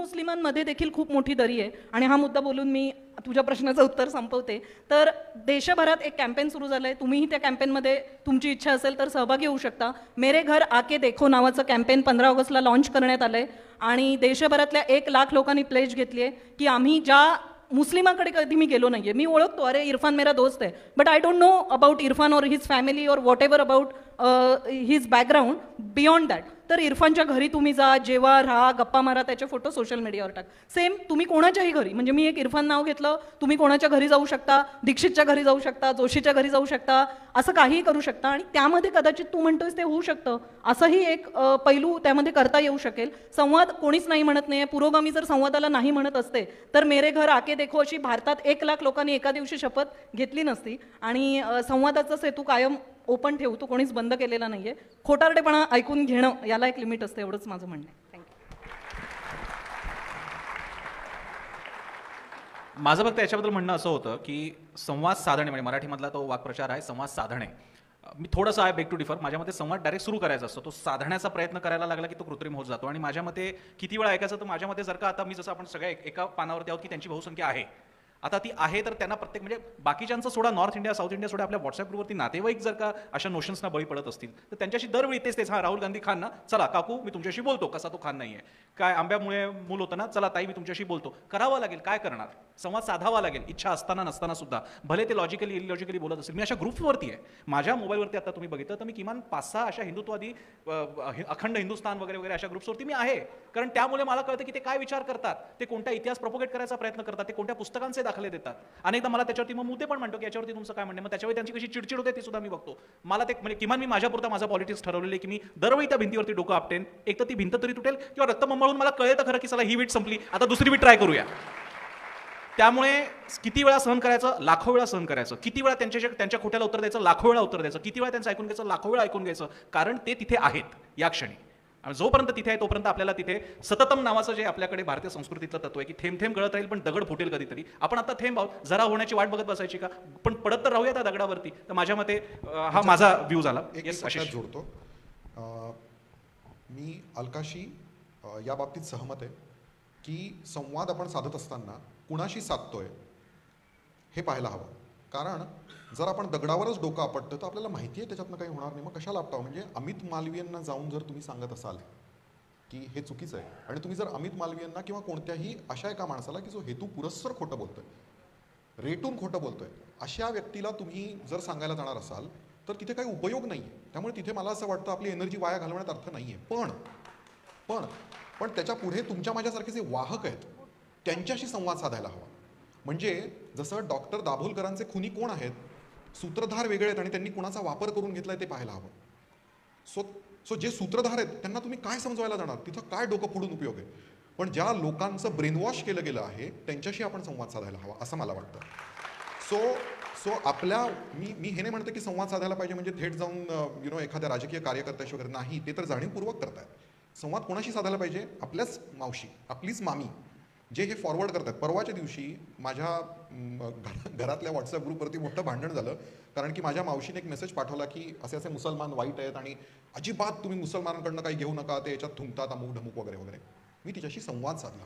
मुस्लिमांमध्ये देखील खूप मोठी दरी आहे. आणि हा मुद्दा बोलून मी तुझ्या प्रश्नाचं उत्तर संपवते. तर देशभरात एक कॅम्पेन सुरू झालं आहे. तुम्हीही त्या कॅम्पेनमध्ये तुमची इच्छा असेल तर सहभागी होऊ शकता. मेरे घर आके देखो नावाचं कॅम्पेन 15 ऑगस्टला लॉन्च करण्यात आलं आहे. आणि देशभरातल्या 1,00,000 लोकांनी प्लेज घेतली आहे की आम्ही ज्या मुस्लिमाकडे कधी मी गेलो नाहीये. मी ओळखतो, अरे इरफान मेरा दोस्त आहे, but I don't know about Irfan और हिज फॅमिली और what ever about his background beyond that. तर इरफानच्या घरी तुम्ही जा, जेवा, राहा, गप्पा मारा, त्याचे फोटो सोशल मीडियावर टाक. सेम तुम्ही कोणाच्याही घरी, म्हणजे मी एक इरफान नाव घेतलं, तुम्ही कोणाच्या घरी जाऊ शकता, दीक्षितच्या घरी जाऊ शकता, जोशीच्या घरी जाऊ शकता, असं काहीही करू शकता. आणि त्यामध्ये कदाचित तू म्हणतोयस ते होऊ शकतं, असंही एक पैलू त्यामध्ये करता येऊ शकेल. संवाद कोणीच नाही म्हणत नाही. पुरोगामी जर संवादाला नाही म्हणत असते तर मेरे घर आके देखो अशी भारतात 1,00,000 लोकांनी एका दिवशी शपथ घेतली नसती. आणि संवादाचा सेतू कायम ओपन ठेवतो, कोणीच बंद केलेला नाहीये. खोटारडेपणा ऐकून घेणं याला एक लिमिट असते, एवढंच माझं म्हणणं आहे. थँक्यू. माझं फक्त याच्याबद्दल म्हणणं असं होतं की संवाद साधणे, म्हणजे मराठीमधला तो वाक्प्रचार आहे संवाद साधणे. मी थोडंसं आहे बेक टू डिफर. माझ्या मते संवाद डायरेक्ट सुरू करायचा असतो, तो साधण्याचा प्रयत्न करायला लागला की तो कृत्रिम होत जातो. आणि माझ्या मते किती वेळा ऐकायचं, तर माझ्या मते जर का आता मी जसं आपण सगळ्या एका पानावरती आहोत की त्यांची बहुसंख्या आहे, आता ती आहे, तर त्यांना प्रत्येक म्हणजे बाकीच्यांचं सोडा, नॉर्थ इंडिया साऊथ इंडिया सोडा, आपल्या व्हॉट्सअप ग्रुपवरती नातेवाईक जर का अशा नोशन्सना बळी पडत असतील तर त्यांच्याशी दरवेळी तेच हां राहुल गांधी खान ना, चला काकू मी तुमच्याशी बोलतो. कसा तो खान नाही आहे, काय आंब्यामुळे मूल होतं ना, चला ताई मी तुमच्याशी बोलतो. करावं लागेल, काय करणार, संवाद साधावा लागेल, इच्छा असताना नसताना सुद्धा. भले ते लॉजिकली इलॉजिकली बोलत असेल. मी अशा ग्रुपवरती आहे, माझ्या मोबाईलवरती आता तुम्ही बघितलं तर मी किमान 5-6 अशा हिंदुत्ववादी अखंड हिंदुस्थान वगैरे वगैरे अशा ग्रुप्सवरती मी आहे. कारण त्यामुळे मला कळतं की ते काय विचार करतात, ते कोणत्या इतिहास प्रोपोगेट करायचा प्रयत्न करतात, ते कोणत्या पुस्तकांचे दाखले देतात. अनेकदा मला त्याच्यावरती मग मुद्दे पण म्हणतो की याच्यावरती तुमचं काय म्हणणं, मग त्याच्यावेळी त्यांची कशी चिडचिड होते ते सुद्धा मी बघतो. मला ते म्हणजे किमान मी माझ्यापुरता माझा पॉलिटिक्स ठरवलेले की मी दरवेळी त्या भिंतीवरती डोकं आपटेन. एक तर ती भिंत तरी तुटेल किंवा रक्तमंबाळून मला कळेल तर खरं की चला ही वीट संपली, आता दुसरी वीट ट्राय करूया. त्यामुळे किती वेळा सहन करायचं, लाखो वेळा सहन करायचं. किती वेळा त्यांच्या खोट्याला उत्तर द्यायचं, लाखो वेळा उत्तर द्यायचं. किती वेळा त्यांचं ऐकून घ्यायचं, लाखो वेळा ऐकून घ्यायचं. कारण ते तिथे आहेत या क्षणी. आणि जोपर्यंत तिथे आहे तोपर्यंत आपल्याला तिथे सततम नावाचं जे आपल्याकडे भारतीय संस्कृतीतलं तत्व आहे की थेंब थेंब गळत राहील पण दगड फुटेल कधीतरी. आपण आता थेंब आहोत, जरा होण्याची वाट बघत बसायची का, पण पडत तर राहूया त्या दगडावरती. तर माझ्या मते हा माझा व्ह्यू झाला. जोडतो मी अलकाशी या बाबतीत सहमत आहे की संवाद आपण साधत असताना कुणाशी साधतोय हे पाहायला हवं. कारण जर आपण दगडावरच डोकं आपटतो तर आपल्याला माहिती आहे त्याच्यातनं काही होणार नाही, मग कशाला आपटावं. म्हणजे अमित मालवीयांना जाऊन जर तुम्ही सांगत असाल की हे चुकीचं आहे, आणि तुम्ही जर अमित मालवीयांना किंवा कोणत्याही अशा एका माणसाला की जो हेतू पुरस्सर खोटं बोलतोय, रेटून खोटं बोलतोय, अशा व्यक्तीला तुम्ही जर सांगायला जाणार असाल तर तिथे काही उपयोग नाही आहे. त्यामुळे तिथे मला असं वाटतं आपली एनर्जी वाया घालवण्यात अर्थ नाही आहे. पण त्याच्या पुढे तुमच्या माझ्यासारखे जे वाहक आहेत त्यांच्याशी संवाद साधायला हवा. म्हणजे जसं डॉक्टर दाभोलकरांचे खुनी कोण आहेत, सूत्रधार वेगळे आहेत आणि त्यांनी कुणाचा वापर करून घेतलाय ते पाहायला हवं. सो जे सूत्रधार आहेत त्यांना तुम्ही काय समजवायला जाणार, तिथं काय डोकं फोडून उपयोग आहे. पण ज्या लोकांचं ब्रेनवॉश केलं गेलं आहे त्यांच्याशी आपण संवाद साधायला हवा असं मला वाटतं. सो आपल्या मी हे नाही म्हणतो की संवाद साधायला पाहिजे म्हणजे थेट जाऊन एखाद्या राजकीय कार्यकर्त्याशी वगैरे नाही, ते तर जाणीवपूर्वक करतायत. संवाद कोणाशी साधायला पाहिजे, आपल्याच मावशी, आपलीच मामी जे हे फॉरवर्ड करतात. परवाच्या दिवशी माझ्या घरातल्या व्हॉट्सअप ग्रुपवरती मोठं भांडण झालं कारण की माझ्या मावशीने एक मेसेज पाठवला की असे असे मुसलमान वाईट आहेत आणि अजिबात तुम्ही मुसलमानांकडनं काही घेऊ नका, ते याच्यात थुंकतात अमुक ढमुक वगैरे वगैरे. मी तिच्याशी संवाद साधला,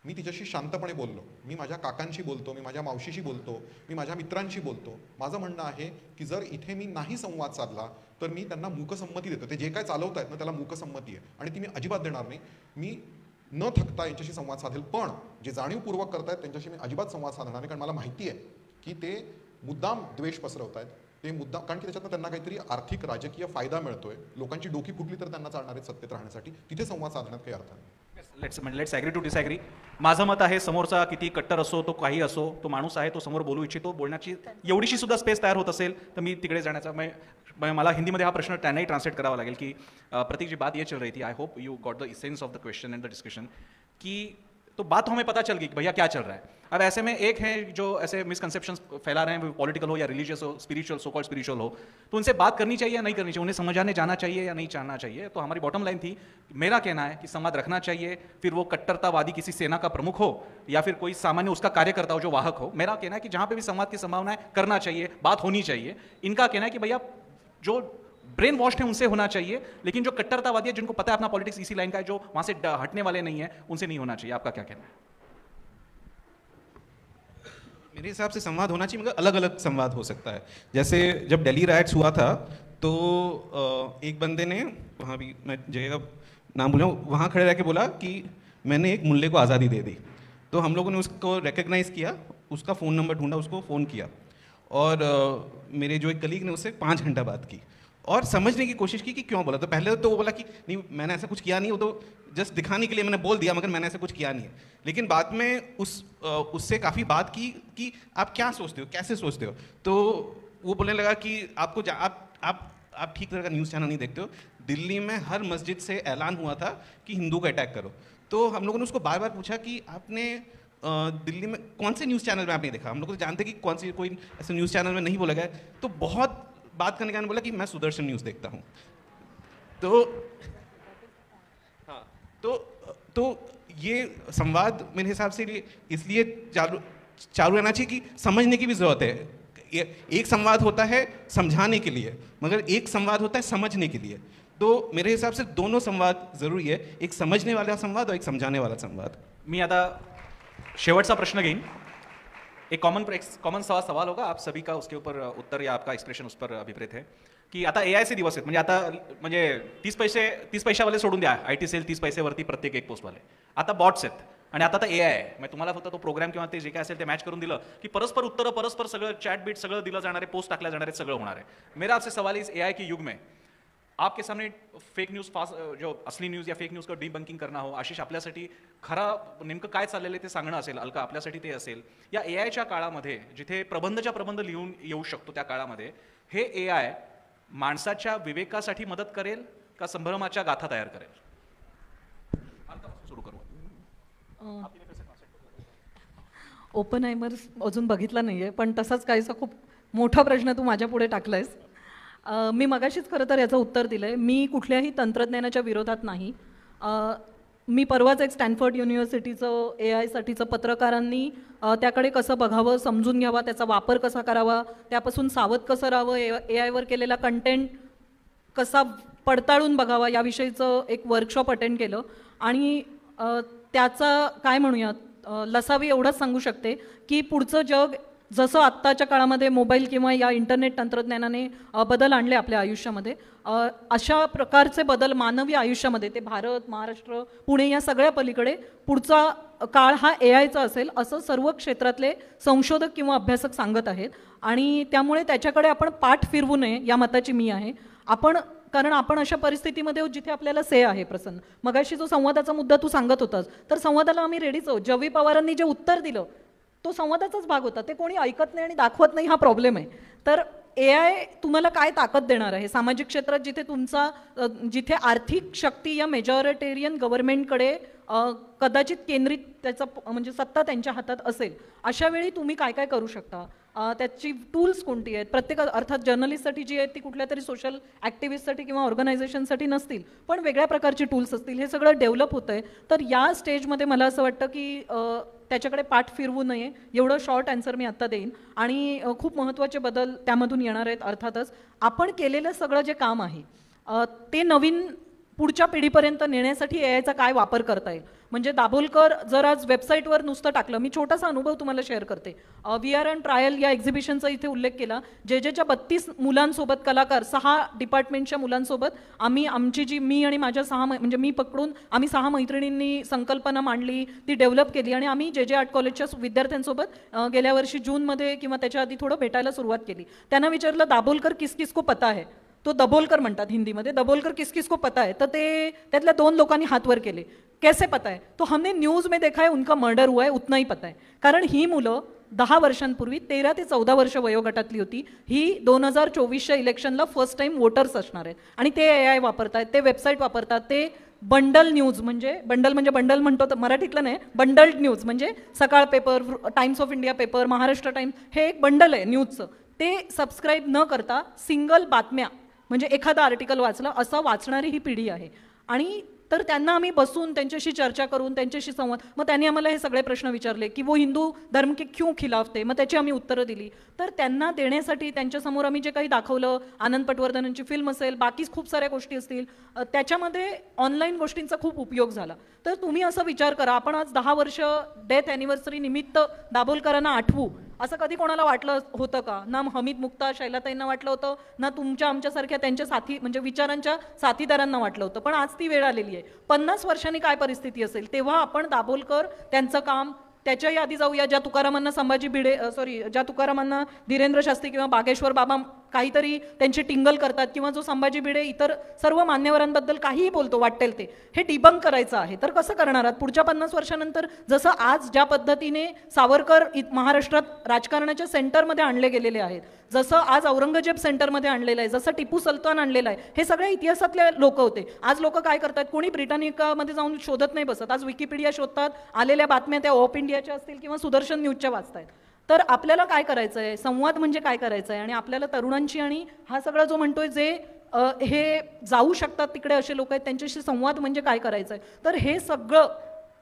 मी तिच्याशी शांतपणे बोललो, मी माझ्या काकांशी बोलतो, मी माझ्या मावशीशी बोलतो, मी माझ्या मित्रांशी बोलतो. माझं म्हणणं आहे की जर इथे मी नाही संवाद साधला तर मी त्यांना मूकसंमती देतो. ते जे काय चालवत आहेत ना त्याला मूकसंमती आहे आणि ती मी अजिबात देणार नाही. मी न थकता यांच्याशी संवाद साधेल, पण जे जाणीवपूर्वक करतायत त्यांच्याशी मी अजिबात संवाद साधणार नाही. कारण मला माहिती आहे की ते मुद्दाम द्वेष पसरवत आहेत, ते मुद्दाम, कारण की त्याच्यातनं त्यांना काहीतरी आर्थिक राजकीय फायदा मिळतोय. लोकांची डोकी फुटली तर त्यांना चालणार आहे सत्तेत राहण्यासाठी, तिथे संवाद साधण्यात काही अर्थ नाही. Let's agree to disagree. माझं मत आहे समोरचा किती कट्टर असो, तो काही असो, तो माणूस आहे, तो समोर बोलू इच्छितो, बोलण्याची एवढीशी सुद्धा स्पेस तयार होत असेल तर मी तिकडे जाण्याचा मला हिंदीमध्ये हा प्रश्न त्यांनाही ट्रान्सलेट करावा लागेल की प्रतीक जी बात ये चल रही थी, I hope you got the essence of the question end the discussion, कि तो बात हमें पता चल गई कि भैया क्या चल रहा है. अब ऐसे में एक है जो ऐसे मिसकंसेप्शंस फैला रहे हैं, पॉलिटिकल हो या रिलीजियस हो, स्पिरिचुअल, सो कॉल्ड स्पिरिचुअल हो, तो उनसे बात करनी चाहिए या नहीं करनी चाहिए, उन्हें समझाने जाना चाहिए या नहीं जाना चाहिए. तो हमारी बॉटम लाइन थी, मेरा कहना है कि संवाद रखना चाहिए, फिर वो कट्टरतावादी किसी सेना का प्रमुख हो या फिर कोई सामान्य उसका कार्यकर्ता हो जो वाहक हो. मेरा कहना है कि जहाँ पे भी संवाद की संभावना है करना चाहिए, बात होनी चाहिए. इनका कहना है कि भैया जो ब्रेन वॉश है उनसे होना चाहिए, लेकिन जो कट्टरतावादी है जिनको पता है अपना पॉलिटिक्स इसी लाइन का है, जो वहां से हटने वाले नहीं है, उनसे नहीं होना चाहिए। आपका क्या कहना है? मेरे हिसाब से संवाद होना चाहिए, मगर अलग अलग संवाद हो सकता है। जैसे जब दिल्ली राइट्स हुआ था तो एक बंदे ने, वहाँ भी मैं जगह का नाम भूल रहा हूँ, वहाँ खड़े रह के बोला कि मैंने एक मुल्ले को आज़ादी दे दी। तो हम लोगों ने उसको रिकग्नाइज़ किया, उसका फ़ोन नंबर ढूंढा, उसको फ़ोन किया, और मेरे जो एक कलीग ने उससे 5 घंटा बात की और समझने की कोशिश की कि क्यों बोला। तो पहले तो वो बोला कि नहीं मैंने ऐसा कुछ किया नहीं, वो तो जस्ट दिखाने के लिए मैंने बोल दिया, मगर मैंने ऐसा कुछ किया नहीं है। लेकिन बाद में उससे काफ़ी बात की कि आप क्या सोचते हो, कैसे सोचते हो। तो वो बोलने लगा कि आपको आप ठीक तरह का न्यूज़ चैनल नहीं देखते हो। दिल्ली में हर मस्जिद से ऐलान हुआ था कि हिंदू को अटैक करो। तो हम लोगों ने उसको बार बार पूछा कि आपने दिल्ली में कौन से न्यूज़ चैनल में आपने देखा। हम लोग तो जानते कि कौन सी कोई ऐसे न्यूज़ चैनल में नहीं बोला गया। तो बहुत बात करने के बाद बोला कि मैं सुदर्शन न्यूज़ देखता हूँ। तो हाँ, तो ये संवाद मेरे हिसाब से इसलिए चालू रहना चाहिए कि समझने की भी ज़रूरत है। एक संवाद होता है समझाने के लिए, मगर एक संवाद होता है समझने के लिए। तो मेरे हिसाब से दोनों संवाद जरूरी है, एक समझने वाला संवाद और एक समझाने वाला संवाद। मी आता शेवटचा प्रश्न घेईन। एक कॉमन सवाल होगा आप सभी का, उसके ऊपर उत्तर या आपका एक्सप्रेशन उस पर अभिप्रेत है की आता एआयचे दिवस आहेत, म्हणजे आता म्हणजे 30 पैशावाले सोडून द्या, IT सेल 30 पैसेवरती प्रत्येक एक पोस्टवाले, आता बॉट्स आहेत आणि आता एआय आहे। म्हणजे तुम्हाला फक्त तो प्रोग्राम किंवा ते जे काय असेल ते मॅच करून दिलं की परस्पर उत्तरं, परस्पर सगळं चॅट बीट सगळं दिलं जाणार आहे, पोस्ट टाकल्या जाणार आहेत, सगळं होणार आहे। मेरा आपसे सवाल इस एआई के युग में आपके सामने फेक न्यूज़ जो असली न्यूज़ या फेक न्यूज़ का डिबंकिंग करना हो, आशिष आपल्यासाठी खरा नेमकं काय चाललेलं आहे ते सांगणं असेल, अलका आपल्यासाठी ते असेल, या एआयच्या काळामध्ये जिथे प्रबंधच्या प्रबंध लिहून येऊ शकतो त्या काळामध्ये हे एआय माणसाच्या विवेकासाठी मदत करेल का संभ्रमाच्या गाथा तयार करेल? सुरू करू। ओपनहायमर अजून बघितला नाहीये, पण तसाच काहीसा खूप मोठा प्रश्न तू माझ्या पुढे टाकलायस। मी मगाशीच खरं तर याचं उत्तर दिलंय। मी कुठल्याही तंत्रज्ञानाच्या विरोधात नाही। मी परवाच एक स्टॅनफोर्ड युनिव्हर्सिटीचं एआयसाठीचं पत्रकारांनी त्याकडे कसं बघावं, समजून घ्यावा, त्याचा वापर कसा करावा, त्यापासून सावध कसं राहावं, एआयवर केलेला कंटेंट कसा पडताळून बघावा याविषयीचं एक वर्कशॉप अटेंड केलं आणि त्याचा काय म्हणूयात लसावी एवढंच सांगू शकते की पुढचं जग जसं आत्ताच्या काळामध्ये मोबाईल किंवा या इंटरनेट तंत्रज्ञानाने बदल आणले आपल्या आयुष्यामध्ये, अशा प्रकारचे बदल मानवी आयुष्यामध्ये ते भारत, महाराष्ट्र, पुणे या सगळ्या पलीकडे पुढचा काळ हा एआयचा असेल असं सर्व क्षेत्रातले संशोधक किंवा अभ्यासक सांगत आहेत आणि त्यामुळे त्याच्याकडे आपण पाठ फिरवू नये या मताची मी आहे। कारण आपण अशा परिस्थितीमध्ये जिथे आपल्याला से आहे। प्रसन्न, मगाशी जो संवादाचा मुद्दा तू सांगत होतास, तर संवादाला आम्ही रेडीच आहोत। जवी पवारांनी जे उत्तर दिलं तो संवादाचाच भाग होता, ते कोणी ऐकत नाही आणि दाखवत नाही, हा प्रॉब्लेम आहे। तर एआय तुम्हाला काय ताकद देणार आहे सामाजिक क्षेत्रात जिथे आर्थिक शक्ती या मेजॉरिटेरियन गव्हर्नमेंटकडे कदाचित केंद्रित त्याचा म्हणजे सत्ता त्यांच्या हातात असेल, अशा वेळी तुम्ही काय काय करू शकता, त्याची टूल्स कोणती आहेत। प्रत्येक अर्थात जर्नलिस्टसाठी जी आहेत ती कुठल्या तरी सोशल ॲक्टिव्हिस्टसाठी किंवा ऑर्गनायझेशनसाठी नसतील, पण वेगळ्या प्रकारची टूल्स असतील। हे सगळं डेव्हलप होतं आहे। तर या स्टेजमध्ये मला असं वाटतं की त्याच्याकडे पाठ फिरवू नये, एवढं शॉर्ट आन्सर मी आत्ता देईन। आणि खूप महत्त्वाचे बदल त्यामधून येणार आहेत। अर्थातच आपण केलेलं सगळं जे काम आहे ते नवीन पुढच्या पिढीपर्यंत नेण्यासाठी एआयचा काय वापर करता येईल। म्हणजे दाभोलकर जर आज वेबसाईटवर नुसतं टाकलं, मी छोटासा अनुभव तुम्हाला शेअर करते। VR अँड ट्रायल या एक्झिबिशनचा इथे उल्लेख केला। जेच्या 32 मुलांसोबत कलाकार, 6 डिपार्टमेंटच्या मुलांसोबत आमची मी आणि माझ्या 6 म्हणजे मी पकडून आम्ही 6 मैत्रिणींनी संकल्पना मांडली, ती डेव्हलप केली आणि आम्ही जे आर्ट कॉलेजच्या विद्यार्थ्यांसोबत गेल्या वर्षी जूनमध्ये किंवा त्याच्या आधी थोडं भेटायला सुरुवात केली। त्यांना विचारलं दाभोलकर किस किस को पता है, तो दबोलकर म्हणतात हिंदीमध्ये, दबोलकर किस किस को पता है। तर ते त्यातल्या 2 लोकांनी हात वर केले, कैसे पता है, तो हमने न्यूज़ में देखा है उनका मर्डर हुआ है, उतना ही पता है। कारण ही मुलं 10 वर्षांपूर्वी 13 ते 14 वर्ष वयोगटातली होती। ही 2024च्या इलेक्शनला फर्स्ट टाइम वोटर्स असणार आहेत आणि ते एआय वापरतात, ते वेबसाईट वापरतात, ते बंडल न्यूज म्हणजे बंडल म्हणतो तर मराठीतलं नाही, बंडल्ड न्यूज म्हणजे सकाळ paper, times of India paper, Maharashtra times, हे एक बंडल आहे न्यूजचं। ते सबस्क्राईब न करता सिंगल बातम्या म्हणजे एखादा आर्टिकल वाचलं असं वाचणारी ही पिढी आहे आणि तर त्यांना आम्ही बसून त्यांच्याशी चर्चा करून त्यांच्याशी संवाद, मग त्यांनी आम्हाला हे सगळे प्रश्न विचारले की वो हिंदू धर्म के क्यों खिलाफ थे, मग त्याची आम्ही उत्तरं दिली. तर त्यांना देण्यासाठी त्यांच्यासमोर आम्ही जे काही दाखवलं, आनंद पटवर्धनांची फिल्म असेल, बाकी खूप साऱ्या गोष्टी असतील, त्याच्यामध्ये ऑनलाईन गोष्टींचा खूप उपयोग झाला. तर तुम्ही असं विचार करा, आपण आज 10 वर्ष डेथ ॲनिव्हर्सरी निमित्त दाभोलकरांना आठवू असं कधी कोणाला वाटलं होतं का? ना हमीद मुक्ता शैलाताईंना वाटलं होतं, ना तुमच्या आमच्यासारख्या त्यांच्या साथी म्हणजे विचारांच्या साथीदारांना वाटलं होतं. पण आज ती वेळ आलेली आहे. 50 वर्षांनी काय परिस्थिती असेल तेव्हा आपण दाभोलकर त्यांचं काम, त्याच्याही आधी जाऊया ज्या तुकारामांना ज्या तुकारामांना धीरेंद्र शास्त्री किंवा बागेश्वर बाबा काहीतरी त्यांची टिंगल करतात, किंवा जो संभाजी भिडे इतर सर्व मान्यवरांबद्दल काहीही बोलतो वाटेल ते, हे डिबंक करायचं आहे. तर कसं करणार आहात पुढच्या 50 वर्षानंतर? जसं आज ज्या पद्धतीने सावरकर महाराष्ट्रात राजकारणाच्या सेंटरमध्ये आणले गेलेले आहेत, जसं आज औरंगजेब सेंटरमध्ये आणलेलं आहे, जसं टिपू सुलतान आणलेलं आहे, हे सगळे इतिहासातले लोक होते. आज लोक काय करतात, कोणी ब्रिटानिकामध्ये जाऊन शोधत नाही बसत, आज विकिपीडिया शोधतात, आलेल्या बातम्या त्या ऑफ इंडियाच्या असतील किंवा सुदर्शन न्यूजच्या वाचतायत. तर आपल्याला काय करायचं आहे, संवाद म्हणजे काय करायचं आहे, आणि आपल्याला तरुणांची आणि हा सगळा जो म्हणतोय जे हे जाऊ शकतात तिकडे असे लोक आहेत त्यांच्याशी संवाद म्हणजे काय करायचं आहे. तर हे सगळं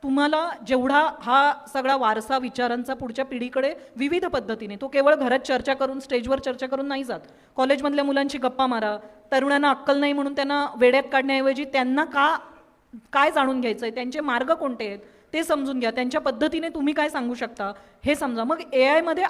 तुम्हाला जेवढा हा सगळा वारसा विचारांचा पुढच्या पिढीकडे विविध पद्धतीने, तो केवळ घरात चर्चा करून स्टेजवर चर्चा करून नाही जात. कॉलेजमधल्या मुलांची गप्पा मारा, तरुणांना अक्कल नाही म्हणून त्यांना वेड्यात काढण्याऐवजी त्यांना काय जाणून घ्यायचं आहे, त्यांचे मार्ग कोणते आहेत ते समजून घ्या, त्यांच्या पद्धतीने तुम्ही काय सांगू शकता हे समजा. मग AIमध्ये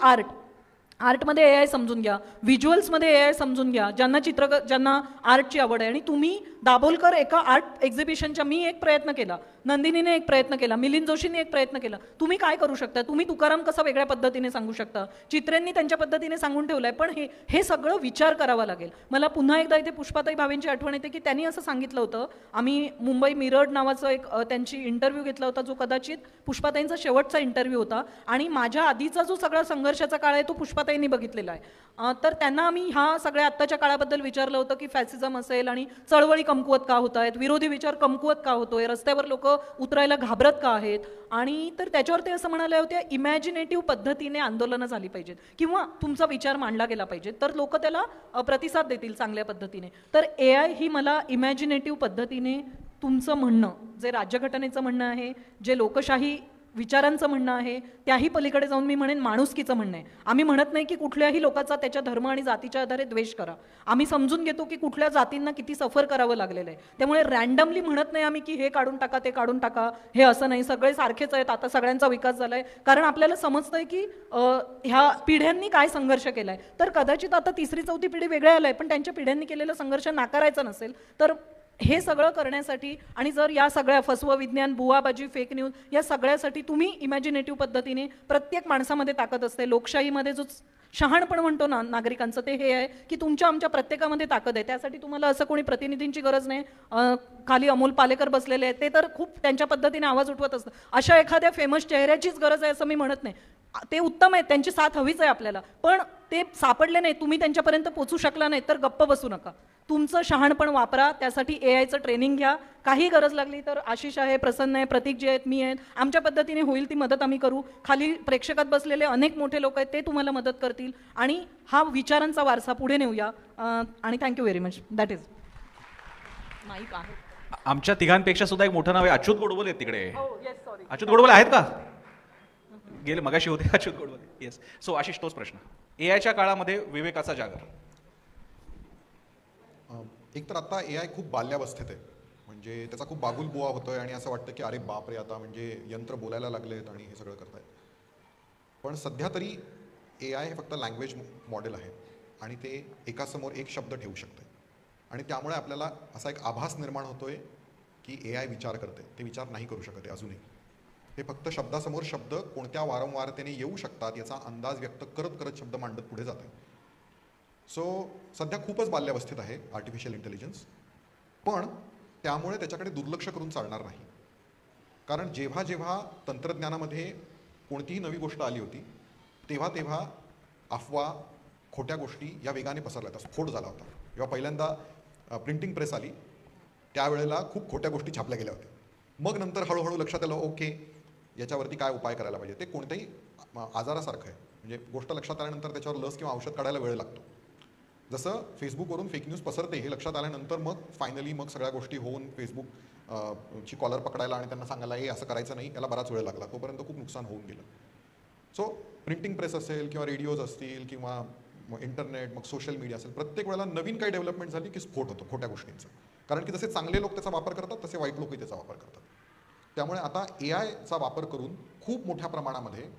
आर्टमध्ये AI समजून घ्या, व्हिज्युअल्समध्ये AI समजून घ्या, ज्यांना आर्टची आवड आहे. आणि तुम्ही दाभोलकर एका आर्ट एक्झिबिशनच्या, मी एक प्रयत्न केला, नंदिनीने एक प्रयत्न केला, मिलिंद जोशीने एक प्रयत्न केला, तुम्ही काय करू शकता? तुम्ही तुकाराम कसा वेगळ्या पद्धतीने सांगू शकता, चित्रेंनी त्यांच्या पद्धतीने सांगून ठेवलंय, पण हे सगळं विचार करावा लागेल. मला पुन्हा एकदा इथे पुष्पाताई भावेंची आठवण येते की त्यांनी असं सांगितलं होतं, आम्ही मुंबई मिरर नावाचं एक त्यांची इंटरव्ह्यू घेतला होता, जो कदाचित पुष्पाताईंचा शेवटचा इंटरव्ह्यू होता, आणि माझ्या आधीचा जो सगळा संघर्षाचा काळ आहे तो पुष्पाताईंनी बघितलेला आहे. तर त्यांना आम्ही ह्या सगळ्या आत्ताच्या काळाबद्दल विचारलं होतं की फॅसिझम असेल आणि चळवळी कमकुवत का होत आहेत, विरोधी विचार कमकुवत का होतोय, रस्त्यावर लोक उतरायला घाबरत का आहेत, आणि तर त्याच्यावर ते असं म्हणाले होते, इमॅजिनेटिव्ह पद्धतीने आंदोलनं झाली पाहिजेत किंवा तुमचा विचार मांडला गेला पाहिजे, तर लोक त्याला प्रतिसाद देतील चांगल्या पद्धतीने. तर AI ही मला इमॅजिनेटिव्ह पद्धतीने तुमचं म्हणणं, जे राज्यघटनेचं म्हणणं आहे, जे लोकशाही विचारांचं म्हणणं आहे, त्याही पलीकडे जाऊन मी म्हणेन माणुसकीचं म्हणणं आहे. आम्ही म्हणत नाही की कुठल्याही लोकांचा त्याच्या धर्म आणि जातीच्या आधारे द्वेष करा. आम्ही समजून घेतो की कुठल्या जातींना किती सफर करावं लागलेलं आहे. त्यामुळे रँडमली म्हणत नाही आम्ही की हे काढून टाका, ते काढून टाका, हे असं नाही, सगळे सारखेच आहेत, आता सगळ्यांचा विकास झालाय. कारण आपल्याला समजतंय की ह्या पिढ्यांनी काय संघर्ष केलाय. तर कदाचित आता 3री-4थी पिढी वेगळ्या आलाय, पण त्यांच्या पिढ्यांनी केलेला संघर्ष नाकारायचा नसेल. तर हे सगळं करण्यासाठी, आणि जर या सगळ्या फसवं विज्ञान, बुवाबाजी, फेक न्यूज, या सगळ्यासाठी तुम्ही इमॅजिनेटिव्ह पद्धतीने, प्रत्येक माणसामध्ये ताकद असते. लोकशाहीमध्ये जो शहाणपण म्हणतो ना नागरिकांचं, ते हे आहे की तुमच्या आमच्या प्रत्येकामध्ये ताकद आहे. त्यासाठी तुम्हाला असं कोणी प्रतिनिधींची गरज नाही. खाली अमोल पालेकर बसलेले आहेत, ते तर खूप त्यांच्या पद्धतीने आवाज उठवत असतात. अशा एखाद्या फेमस चेहऱ्याचीच गरज आहे असं मी म्हणत नाही. ते उत्तम आहेत, त्यांची साथ हवीच आहे आपल्याला, पण ते सापडले नाही, तुम्ही त्यांच्यापर्यंत पोहोचू शकला नाही, तर गप्प बसू नका. तुमचं शहाणपण वापरा, त्यासाठी AIचं ट्रेनिंग घ्या. काही गरज लागली तर आशिष आहे, प्रसन्न आहे, प्रतीक जे आहेत, मी आहेत, आमच्या पद्धतीने होईल ती मदत आम्ही करू. खाली प्रेक्षकात बसलेले अनेक मोठे लोक आहेत, ते तुम्हाला मदत करतील, आणि हा विचारांचा वारसा पुढे नेऊया. आणि thank you very much. That is mike आहे. आमच्या तिघांपेक्षा सुद्धा एक मोठं नाव आहे, अच्युत गोडबोले आहेत तिकडे. अच्युत गोडबोले आहेत का? गेले मगाशी होते अच्युत गोडबोले. येस. सो आशिष, तोच प्रश्न, AIच्या काळामध्ये विवेकाचा जागर. एक तर आता AI खूप बाल्यावस्थेत आहे, म्हणजे त्याचा खूप बागुल बुवा होतोय, आणि असं वाटतं की अरे बापरे, आता म्हणजे यंत्र बोलायला लागलेत आणि हे सगळं करतायत. पण सध्या तरी AI हे फक्त लँग्वेज मॉडेल आहे, आणि ते एकासमोर एक शब्द ठेवू शकते, आणि त्यामुळे आपल्याला असा एक आभास निर्माण होतोय की AI विचार करते. ते विचार नाही करू शकत आहे अजूनही. हे फक्त शब्दासमोर शब्द कोणत्या वारंवारतेने येऊ शकतात याचा अंदाज व्यक्त करत करत शब्द मांडत पुढे जाते. सो सध्या खूपच बाल्यावस्थेत आहे आर्टिफिशियल इंटेलिजन्स, पण त्यामुळे त्याच्याकडे दुर्लक्ष करून चालणार नाही. कारण जेव्हा जेव्हा तंत्रज्ञानामध्ये कोणतीही नवी गोष्ट आली होती, तेव्हा तेव्हा अफवा, खोट्या गोष्टी या वेगाने पसरल्या होत्या. स्फोट झाला होता. जेव्हा पहिल्यांदा प्रिंटिंग प्रेस आली, त्यावेळेला खूप खोट्या गोष्टी छापल्या गेल्या होत्या. मग नंतर हळूहळू लक्षात आलं, ओके, याच्यावरती काय उपाय करायला पाहिजे. ते कोणत्याही आजारासारखं आहे, म्हणजे गोष्ट लक्षात आल्यानंतर त्याच्यावर लस किंवा औषध काढायला वेळ लागतो. जसं फेसबुकवरून फेक न्यूज पसरते हे लक्षात आल्यानंतर मग फायनली मग सगळ्या गोष्टी होऊन फेसबुक ची कॉलर पकडायला आणि त्यांना सांगायला हे असं करायचं नाही, याला बराच वेळ लागला. तोपर्यंत खूप नुकसान होऊन गेलं. सो प्रिंटिंग प्रेस असेल किंवा रेडिओज असतील किंवा मग इंटरनेट, मग सोशल मीडिया असेल, प्रत्येक वेळेला नवीन काही डेव्हलपमेंट झाली की स्फोट होतो खोट्या गोष्टींचा. कारण की जसे चांगले लोक त्याचा वापर करतात तसे वाईट लोकही त्याचा वापर करतात. त्यामुळे आता AIचा वापर करून खूप मोठ्या प्रमाणामध्ये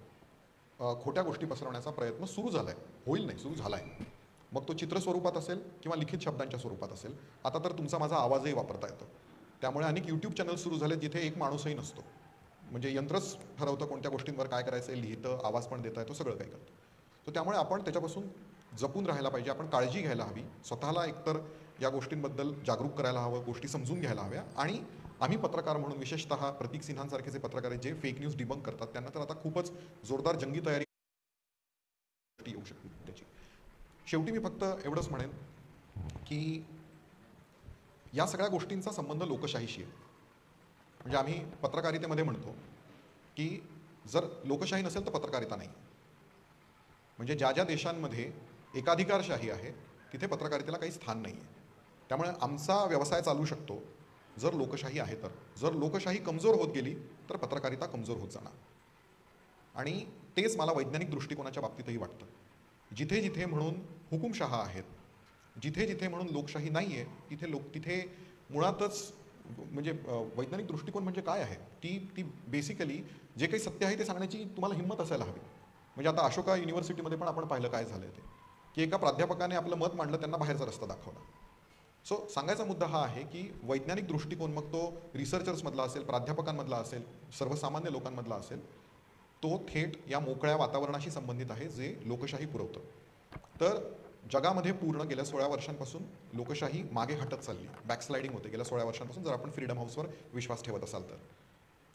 खोट्या गोष्टी पसरवण्याचा प्रयत्न सुरू झाला आहे. होईल नाही, सुरू झाला आहे. मग तो चित्र स्वरूपात असेल किंवा लिखित शब्दांच्या स्वरूपात असेल. आता तर तुमचा माझा आवाजही वापरता येतो. त्यामुळे अनेक यूट्यूब चॅनल सुरू झाले जिथे एक माणूसही नसतो. म्हणजे यंत्रच ठरवतं कोणत्या गोष्टींवर काय करायचं आहे, लिहितं, आवाज पण देता येतो, सगळं काही करतो. तर त्यामुळे आपण त्याच्यापासून जपून राहायला पाहिजे. आपण काळजी घ्यायला हवी. स्वतःला एकतर या गोष्टींबद्दल जागरूक करायला हवं, गोष्टी समजून घ्यायला हव्या. आणि आम्ही पत्रकार म्हणून विशेषतः प्रतीक सिन्हांसारखे जे पत्रकार आहेत जे फेक न्यूज डिबंक करतात, त्यांना तर आता खूपच जोरदार जंगी तयारी येऊ शकते त्याची. शेवटी मी फक्त एवढंच म्हणेन की या सगळ्या गोष्टींचा संबंध लोकशाहीशी आहे. म्हणजे आम्ही पत्रकारितेमध्ये म्हणतो की जर लोकशाही नसेल तर पत्रकारिता नाही. म्हणजे ज्या ज्या देशांमध्ये एकाधिकारशाही आहे तिथे पत्रकारितेला काही स्थान नाही आहे. त्यामुळे आमचा व्यवसाय चालू शकतो जर लोकशाही आहे तर. जर लोकशाही कमजोर होत गेली तर पत्रकारिता कमजोर होत जाणार. आणि तेच मला वैज्ञानिक दृष्टिकोनाच्या बाबतीतही वाटतं. जिथे जिथे म्हणून हुकुमशहा आहेत, जिथे जिथे म्हणून लोकशाही नाही आहे, तिथे मुळातच म्हणजे वैज्ञानिक दृष्टिकोन म्हणजे काय आहे, ती बेसिकली जे काही सत्य आहे ते सांगण्याची तुम्हाला हिंमत असायला हवी. म्हणजे आता अशोका युनिव्हर्सिटीमध्ये पण आपण पाहिलं काय झालं ते, की एका प्राध्यापकाने आपलं मत मांडलं, त्यांना बाहेरचा रस्ता दाखवला. सो सांगायचा मुद्दा हा आहे की वैज्ञानिक दृष्टिकोन, मग तो रिसर्चर्समधला असेल, प्राध्यापकांमधला असेल, सर्वसामान्य लोकांमधला असेल, तो थेट या मोकळ्या वातावरणाशी संबंधित आहे जे लोकशाही पुरवतं. तर जगामध्ये पूर्ण गेल्या 16 वर्षांपासून लोकशाही मागे हटत चालली, बॅकस्लायडिंग होते गेल्या 16 वर्षांपासून, जर आपण फ्रीडम हाऊसवर विश्वास ठेवत असाल तर.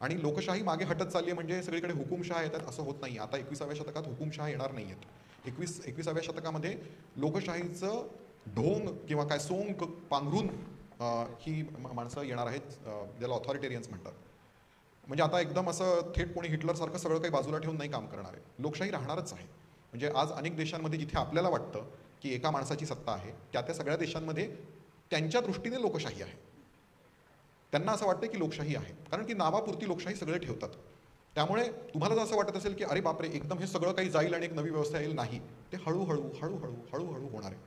आणि लोकशाही मागे हटत चालली आहे म्हणजे सगळीकडे हुकुमशहा येतात असं होत नाही. आता 21व्या शतकात हुकुमशहा येणार नाही आहेत. 21व्या शतकामध्ये लोकशाहीचं ढोंग किंवा काय सोंग पांघरून ही माणसं येणार आहेत, ज्याला ऑथॉरिटेरियन्स म्हणतात. म्हणजे आता एकदम असं थेट कोणी हिटलरसारखं सगळं काही बाजूला ठेवून नाही काम करणार आहे. लोकशाही राहणारच आहे. म्हणजे आज अनेक देशांमध्ये जिथे आपल्याला वाटतं की एका माणसाची सत्ता आहे, त्या सगळ्या देशांमध्ये त्यांच्या दृष्टीने लोकशाही आहे. त्यांना असं वाटतं की लोकशाही आहे, कारण की नावापुरती लोकशाही सगळे ठेवतात. त्यामुळे तुम्हाला जर असं वाटत असेल की अरे बापरे एकदम हे सगळं काही जाईल आणि एक नवी व्यवस्था येईल, नाही, ते हळूहळू हळूहळू हळूहळू होणार आहे.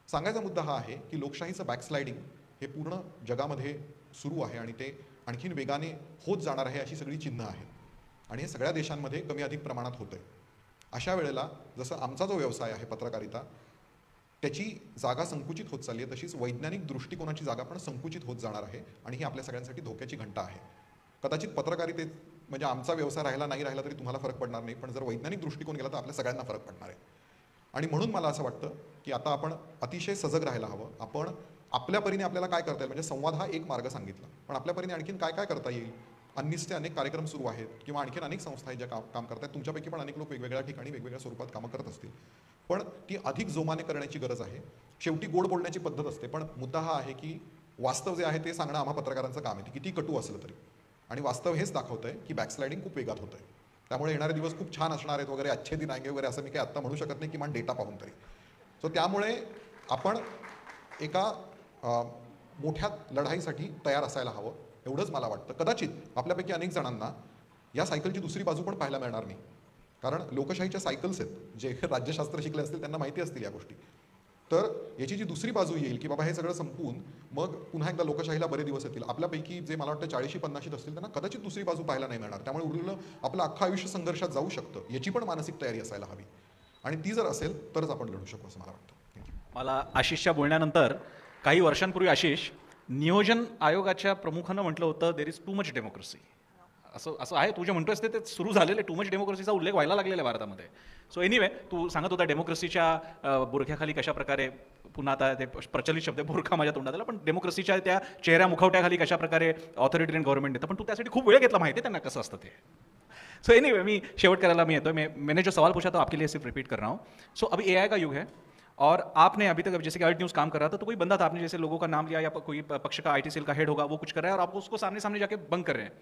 सांगायचा मुद्दा हा आहे की लोकशाहीचं बॅकस्लायडिंग हे पूर्ण जगामध्ये सुरू आहे आणि ते आणखीन वेगाने होत जाणार आहे अशी सगळी चिन्ह आहेत. आणि हे सगळ्या देशांमध्ये कमी अधिक प्रमाणात होतं आहे. अशा वेळेला जसं आमचा जो व्यवसाय आहे पत्रकारिता, त्याची जागा संकुचित होत चालली आहे, तशीच वैज्ञानिक दृष्टिकोनाची जागा पण संकुचित होत जाणार आहे. आणि ही आपल्या सगळ्यांसाठी धोक्याची घंटा आहे. कदाचित पत्रकारितेत म्हणजे आमचा व्यवसाय राहिला नाही राहिला तरी तुम्हाला फरक पडणार नाही, पण जर वैज्ञानिक दृष्टिकोन गेला तर आपल्या सगळ्यांना फरक पडणार आहे. आणि म्हणून मला असं वाटतं की आता आपण अतिशय सजग राहायला हवं. आपण आपल्या परीने आपल्याला काय करता येईल, म्हणजे संवाद हा एक मार्ग सांगितला, पण आपल्या परीने आणखीन काय काय करता येईल. अन्निसचे अनेक कार्यक्रम सुरू आहेत किंवा आणखीन अनेक संस्था आहेत ज्या काम करतात. तुमच्यापैकी पण अनेक लोक वेगवेगळ्या ठिकाणी वेगवेगळ्या स्वरूपात कामं करत असतील, पण ती अधिक जोमाने करण्याची गरज आहे. शेवटी गोड बोलण्याची पद्धत असते, पण मुद्दा हा आहे की वास्तव जे आहे ते सांगणं आम्हा पत्रकारांचं काम आहे, किती कटू असलं तरी. आणि वास्तव हेच दाखवतंय की बॅकस्लायडिंग खूप वेगात होत आहे. त्यामुळे येणारे दिवस खूप छान असणार आहेत वगैरे, अच्छे दिन आएंगे वगैरे असं मी काही आत्ता म्हणू शकत नाही, किमान डेटा पाहून तरी. सो त्यामुळे आपण एका मोठ्या लढाईसाठी तयार असायला हवं, एवढंच मला वाटतं. कदाचित आपल्यापैकी अनेक जणांना या सायकलची दुसरी बाजू पण पाहायला मिळणार नाही, कारण लोकशाहीच्या सायकल्स आहेत. जे राज्यशास्त्र शिकले असतील त्यांना माहिती असतील या गोष्टी. तर याची जी दुसरी बाजू येईल की बाबा हे सगळं संपवून मग पुन्हा एकदा लोकशाहीला बरे दिवस येतील, आपल्यापैकी जे मला वाटतं 40-50 असतील त्यांना कदाचित दुसरी बाजू पाहायला नाही मिळणार. त्यामुळे उरलेलं आपलं अख्खं आयुष्य संघर्षात जाऊ शकतं. याची पण मानसिक तयारी असायला हवी, आणि ती जर असेल तरच आपण लढू शकू असं मला वाटतं. मला आशिषच्या बोलण्यानंतर काही वर्षांपूर्वी आशिष नियोजन आयोगाच्या प्रमुखानं म्हटलं होतं there is too much democracy. असं आहे, तू जे म्हणतोयस ते सुरू झालेले टू मच डेमोक्रेसीचा उल्लेख व्हायला लागलेला आहे भारतामध्ये. सो एनिवे, तू सांगत होता डेमोक्रेसीच्या बुरख्याखाली कशा प्रकारे, पुन्हा आता ते प्रचलित शब्द बुरखा माझ्या तोंडात आला, पण डेमोक्रेसीच्या त्या चेहऱ्या मुखवट्याखाली कशा प्रकारे ऑथॉरिटेरियन गव्हर्नमेंट येतं. पण तू त्यासाठी खूप वेळ घेतला, माहिती आहे त्यांना कसं असतं ते. सो एनीवे, मी शेवट करायला मी येतो. मैंने जो सवाल पूछा तो आपके लिए सिर्फ रिपीट कर रहा हूँ. सो अभी AI का युग है और आपने अभी तक जैसे कि अर्ट न्यूज़ काम कर रहा था तो कोई बंदा था, आपने जैसे लोगों का नाम लिया या कोई पक्ष का IT सेल का हेड होगा, वो कुछ कर रहा है और आप उसको सामने जाके बंक कर रहे हैं,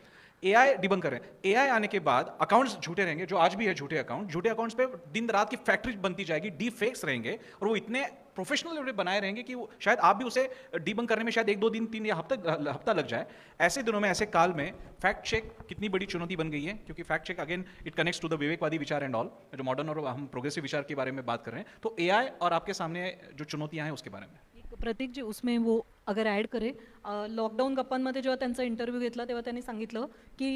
AI डिबंक कर रहे हैं. AI आने के बाद अकाउंट्स झूठे रहेंगे, जो आज भी है झूठे अकाउंट्स पे दिन रात की फैक्ट्री बनती जाएगी, डीप फेक्स रहेंगे और वो इतने प्रोफेशनल बनाए रहेंगे कि वो शायद आप भी उसे डीबंक करने में शायद 1-2 दिन 3 या हफ्ता लग जाए। ऐसे दिनों में, ऐसे काल में फैक्ट चेक कितनी बड़ी चुनौती बन गई है, क्योंकि fact check again it connects to the विवेकवादी विचार एंड ऑल, जो मॉडर्न और हम प्रोग्रेसिव विचार के बारे में बात कर रहे हैं। तो एआई और आपके सामने जो चुनौतियां हैं उसके बारे में प्रतीक जी उसमें वो अगर ॲड करे, लॉकडाऊन गप्पांमध्ये जेव्हा त्यांचा इंटरव्ह्यू घेतला तेव्हा त्यांनी सांगितलं की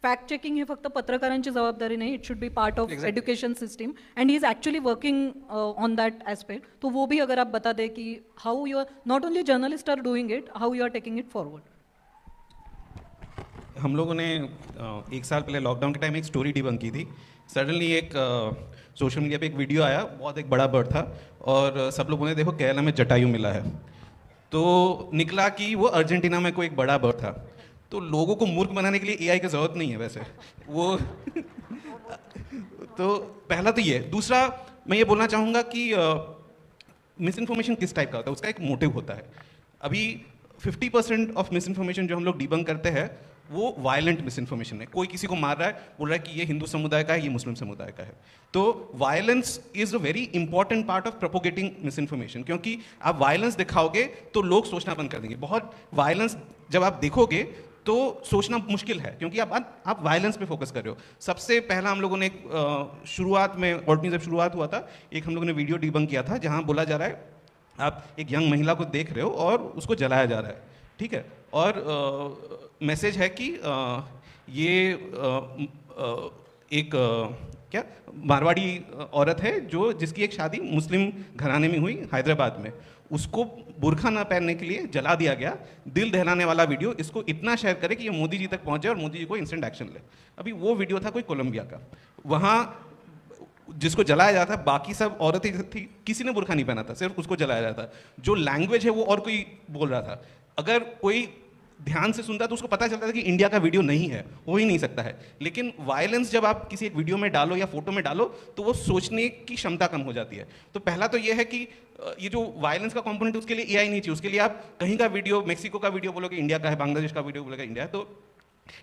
फॅक्ट चेकिंग हे फक्त पत्रकारांची जबाबदारी नाही, it should be part of education system and he is actually working on that aspect. तो वो भी अगर आप बता दें कि how you are not only journalist are doing it, how you are taking it forward. हम लोगों ने 1 साल पहले लॉकडाउन के टाइम एक स्टोरी डिबंक की थी। सडनली एक सोशल मीडिया पे एक वीडियो आया, बहुत एक बड़ा बर्ड था और सब लोगों ने देखो केरला में जटायु मिला है, तो निकला कि वो अर्जेंटीना में कोई एक बड़ा बर्ड था। तो लोगों को मूर्ख बनाने के लिए एआई की ज़रूरत नहीं है वैसे वो तो पहला तो ये। दूसरा मैं ये बोलना चाहूँगा कि मिस इन्फॉर्मेशन किस टाइप का होता है, उसका एक मोटिव होता है। अभी 50% ऑफ मिस इन्फॉर्मेशन जो हम लोग डिबंक करते हैं वो वायलेंट मिस इन्फॉर्मेशन है। कोई किसी को मार रहा है, बोल रहा है कि ये हिंदू समुदाय का है, ये मुस्लिम समुदाय का है। तो violence is a very important part of propagating miss information, क्योंकि आप वायलेंस दिखाओगे तो लोग सोचना बंद कर देंगे। बहुत वायलेंस जब आप देखोगे तो सोचना मुश्किल है, क्योंकि आप वायलेंस पे फोकस कर रहे हो। सबसे पहला हम लोगों ने शुरुआत में ऑल्ट जब शुरुआत हुआ था, एक हम लोगों ने वीडियो डिबंक किया था जहां बोला जा रहा है आप एक यंग महिला को देख रहे हो और उसको जलाया जा रहा है, ठीक है, और मैसेज है कि ये एक क्या मारवाड़ी औरत है जो जिसकी एक शादी मुस्लिम घराने में हुई हैदराबाद में, उसको बुरखा ना पहनने के लिए जला दिया गया। दिल दहलाने वाला वीडियो, इसको इतना शेयर करे कि ये मोदी जी तक पहुंचे और मोदी जी को इंस्टेंट एक्शन ले। अभी वो वीडियो था कोई कोलंबिया का, वहाँ जिसको जलाया जाता है बाकी सब औरतें थी, किसी ने बुरखा नहीं पहना था, सिर्फ उसको जलाया जाता। जो लैंग्वेज है वो और कोई बोल रहा था। अगर कोई ध्यान से सुनता तो उसको पता चलता था कि इंडिया का वीडियो नहीं है, हो ही नहीं सकता है। लेकिन वायलेंस जब आप किसी एक वीडियो में डालो या फोटो में डालो तो वो सोचने की क्षमता कम हो जाती है। तो पहला तो ये है कि ये जो वायलेंस का कंपोनेंट उसके लिए एआई नहीं चाहिए, उसके लिए आप कहीं का वीडियो, मेक्सिको का वीडियो बोलोगे इंडिया का है, बांग्लादेश का वीडियो बोलोगे इंडिया है। तो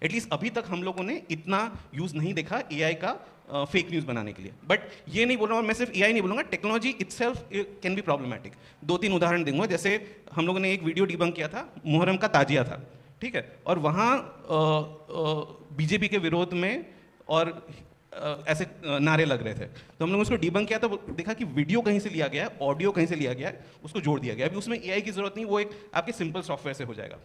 एटलीस्ट अभी तक हम लोगों ने इतना यूज नहीं देखा एआई का फेक न्यूज़ बनाने के लिए। बट ये नहीं बोल रहा हूँ मैं सिर्फ एआई नहीं बोलूँगा, technology itself can be problematic. 2-3 उदाहरण दूंगा। जैसे हम लोगों ने एक वीडियो डिबंक किया था, मुहर्रम का ताजिया था, ठीक है, और वहाँ बीजेपी के विरोध में और ऐसे नारे लग रहे थे। तो हम लोगों ने उसको डिबंक किया तो देखा कि वीडियो कहीं से लिया गया है, ऑडियो कहीं से लिया गया है, उसको जोड़ दिया गया। अभी उसमें एआई की जरूरत नहीं, वो एक आपके सिंपल सॉफ्टवेयर से हो जाएगा।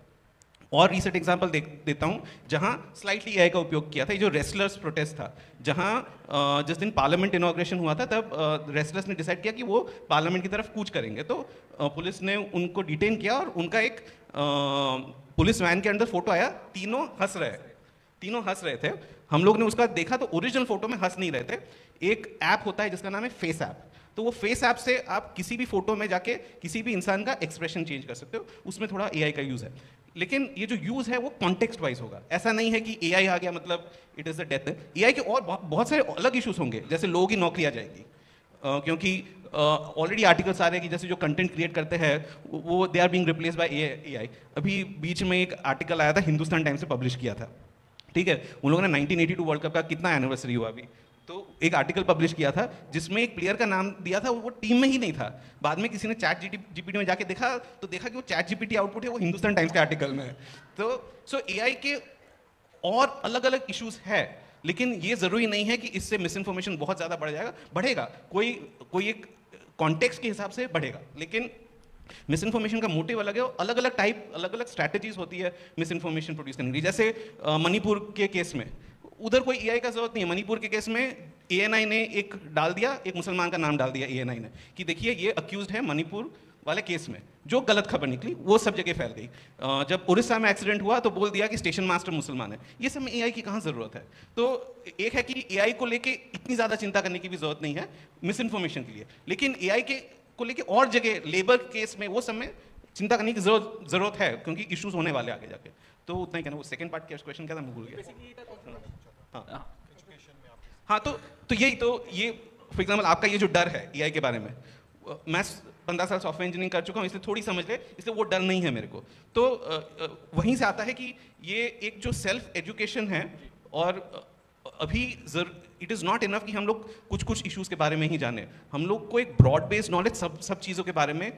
और रीसेंट एग्जांपल देता हूं जहां स्लाइटली एआई का उपयोग किया था। ये जो रेसलर्स प्रोटेस्ट था, जहां जिस दिन पार्लियामेंट इनॉग्रेशन हुआ था, तब रेसलर्स ने डिसाइड किया कि वो पार्लियामेंट की तरफ कूच करेंगे। तो पुलिस ने उनको डिटेन किया और उनका एक पुलिस वैन के अंदर फोटो आया, तीनों हंस रहे थे। हम लोग ने उसका देखा तो ओरिजिनल फोटो में हंस नहीं रहे थे। एक ऐप होता है जिसका नाम है फेस ऐप, तो वो फेस ऐप से आप किसी भी फोटो में जाके किसी भी इंसान का एक्सप्रेशन चेंज कर सकते हो। उसमें थोड़ा एआई का यूज है, लेकिन ये जो यूज है वो कॉन्टेक्स्ट वाइज होगा। ऐसा नहीं है कि एआई आ गया मतलब इट इज द डेथ। एआई के और बहुत सारे अलग इश्यूज होंगे, जैसे लोगों की नौकरी आ जाएगी, क्योंकि ऑलरेडी आर्टिकल्स आ रहे हैं कि जैसे जो कंटेंट क्रिएट करते हैं वो they are being replace by एआई। अभी बीच में एक आर्टिकल आया था, हिंदुस्तान टाइम्स से पब्लिश किया था, ठीक है, उन लोगों ने 1982 वर्ल्ड कप का कितना एनिवर्सरी हुआ अभी, तो एक आर्टिकल पब्लिश किया था जिसमें एक प्लेयर का नाम दिया था, वो टीम में ही नहीं था। बाद में किसी ने चैट जीपीटी में जाके देखा तो देखा कि वो चैट जीपीटी आउटपुट है, वो हिंदुस्तान टाइम्स के आर्टिकल में है। तो सो एआई के और अलग अलग इश्यूज है, लेकिन ये जरूरी नहीं है कि इससे मिस इन्फॉर्मेशन बहुत ज्यादा बढ़ेगा। कोई एक कॉन्टेक्स्ट के हिसाब से बढ़ेगा, लेकिन मिस इन्फॉर्मेशन का मोटिव अलग है। अलग अलग टाइप, अलग अलग स्ट्रैटेजीज होती है मिस इन्फॉर्मेशन प्रोड्यूस करने की। जैसे मणिपुर के केस में उधर कोई एआई का जरूरत नहीं है। मणिपुर के केस में एएनआई ने एक डाल दिया, एक मुसलमान का नाम डाल दिया एएनआई ने, कि देखिए ये अक्यूज्ड है मणिपुर वाले केस में, जो गलत खबर निकली वो सब जगह फैल गई। जब उड़ीसा में एक्सीडेंट हुआ तो बोल दिया कि स्टेशन मास्टर मुसलमान है। ये सब में एआई की कहाँ जरूरत है? तो एक है कि एआई को लेके इतनी ज्यादा चिंता करने की भी जरूरत नहीं है मिस इन्फॉर्मेशन के लिए, लेकिन एआई के को लेके और जगह लेबर केस में वो सब में चिंता करने की जरूरत है, क्योंकि इश्यूज होने वाले आगे जाके। तो उतना ही कहना। वो सेकंड पार्ट के क्वेश्चन क्या था, मैं भूल गया। हाँ, तो ये फॉर एग्जाम्पल आपका ये जो डर है एआई के बारे में, मैं 15 साल सॉफ्टवेयर इंजीनियरिंग कर चुका हूँ, इसलिए थोड़ी समझ ले, इसलिए वो डर नहीं है मेरे को। तो वहीं से आता है कि ये एक जो सेल्फ एजुकेशन है और अभी इट इज़ नॉट इनफ कि हम लोग कुछ कुछ इश्यूज़ के बारे में ही जाने, हम लोग को एक ब्रॉड बेस्ड नॉलेज सब चीज़ों के बारे में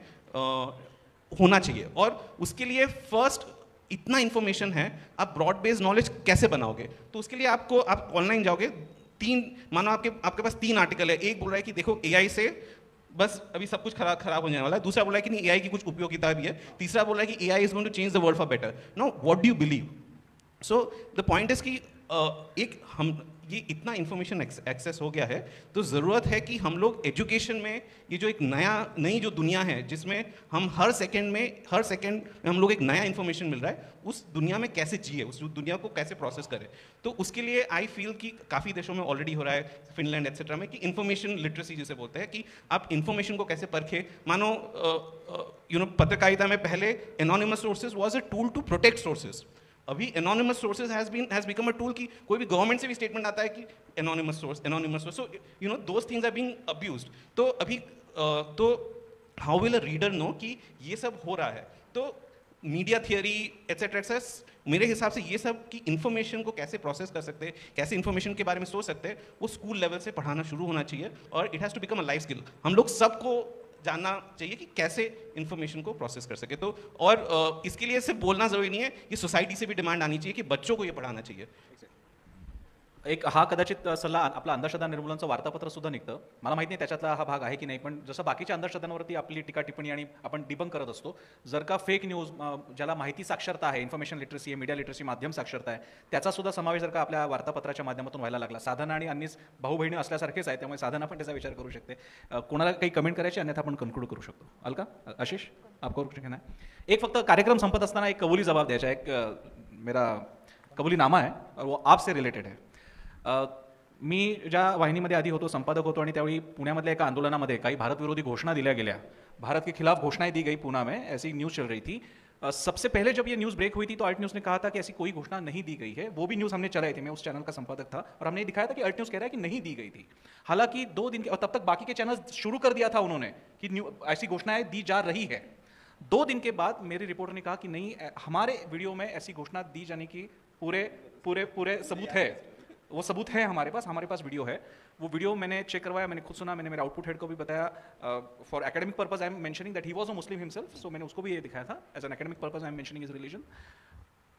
होना चाहिए। और उसके लिए फर्स्ट इतना इन्फॉर्मेशन है, आप ब्रॉड बेस्ड नॉलेज कैसे बनाओगे? तो उसके लिए आप ऑनलाइन जाओगे, मानो आपके पास 3 आर्टिकल है, एक बोल रहा है कि देखो एआई से बस अभी सब कुछ खराब हो जाने वाला है, दूसरा बोल रहा है कि नहीं एआई की कुछ उपयोगिता भी है, तीसरा बोल रहा है कि AI is going to change the world for better. No, what do you believe? So the point is कि एक हम ये इतना इन्फॉर्मेशन एक्सेस हो गया है, तो ज़रूरत है कि हम लोग एजुकेशन में ये जो एक नई जो दुनिया है जिसमें हम हर सेकंड में हम लोग एक नया इन्फॉर्मेशन मिल रहा है, उस दुनिया में कैसे जिए, उस दुनिया को कैसे प्रोसेस करें। तो उसके लिए आई फील कि काफ़ी देशों में ऑलरेडी हो रहा है, फिनलैंड एक्सेट्रा में, कि इन्फॉर्मेशन लिटरेसी जिसे बोलते हैं, कि आप इन्फॉर्मेशन को कैसे परखें। मानो पत्रकारिता में पहले anonymous sources was a tool to protect sources, अभी anonymous sources has become a tool कि कोई भी गवर्नमेंट से भी स्टेटमेंट आता है कि anonymous source, so those things are being abused. तो अभी तो how will a reader know कि ये सब हो रहा है? तो मीडिया थियरी एटसेट्रा, मेरे हिसाब से ये सब की इन्फॉर्मेशन को कैसे प्रोसेस कर सकते हैं, कैसे इन्फॉर्मेशन के बारे में सोच सकते हैं, वो स्कूल लेवल से पढ़ाना शुरू होना चाहिए, और it has to become a life skill. हम लोग सबको जानना चाहिए कि कैसे इन्फॉर्मेशन को प्रोसेस कर सके। तो और इसके लिए सिर्फ बोलना जरूरी नहीं है, ये सोसाइटी से भी डिमांड आनी चाहिए कि बच्चों को ये पढ़ाना चाहिए। एक हा कदाचित सल्ला आपला अंधश्रद्धा निर्मूलनचं वार्तापत्र सुद्धा निघतं, मला माहिती नाही त्याच्यातला हा भाग आहे की नाही, पण जसं बाकीच्या अंधश्रद्धांवरती आपली टीका टिप्पणी आणि आपण डिबंक करत असतो, जर का फेक न्यूज, ज्याला माहिती साक्षरता आहे, इन्फॉर्मेशन लिटरसी आहे, मीडिया लिटरसी, माध्यम साक्षरता आहे, त्याचा सुद्धा समावेश जर का आपल्या वार्तापत्राच्या माध्यमातून व्हायला लागला, साधना आणि अन्नीस भाऊ बहिणी असल्यासारखेच आहे, त्यामुळे साधना पण त्याचा विचार करू शकते। कोणाला काही कमेंट करायची, अन्यथा आपण कन्क्लूड करू शकतो। अलका, आशिष, आपको कुछ कहना है? एक फक्त कार्यक्रम संपत असताना एक कबुली जवाब द्यायचा, एक मेरा कबुली नामा है और वो आपसे रिलेटेड है। मी ज्या वाहिनीमध्ये आधी होतो, संपादक होतो, आणि त्यावेळी पुण्यामधल्या एका आंदोलनामध्ये काही भारतविरोधी घोषणा दिल्या गेल्या, भारत के खिलाफ घोषणाएं दी गई, पुणे में ऐसी न्यूज़ चल रही थी। सबसे पहले जब ये न्यूज़ ब्रेक हुई थी तो अल्ट न्यूज़ ने कहा था कि ऐसी कोई घोषणा नहीं दी गई है, वो भी न्यूज़ हमने चलाई थी, मैं उस चैनल का संपादक था, और हमने दिखाया था कि अल्ट न्यूज़ कह रहा है कि नहीं दी गई थी। हालांकि 2 दिन के, और तब तक बाकी के चैनल शुरू कर दिया था उन्होंने कि ऐसी घोषणाएं दी जा रही है। 2 दिन के बाद मेरे रिपोर्टर ने कहा कि नहीं, हमारे वीडियो में ऐसी घोषणा दी जाने की पूरे सबूत है, वो सबूत है हमारे पास वीडियो है। वो वीडियो मैंने चेक करवाया, मैंने खुद सुना, मैंने मेरे आउटपुट हेड को भी बताया। For academic purpose I am mentioning that he was a Muslim himself, so मैंने उसको भी ये दिखाया था, as an academic purpose I am mentioning his religion.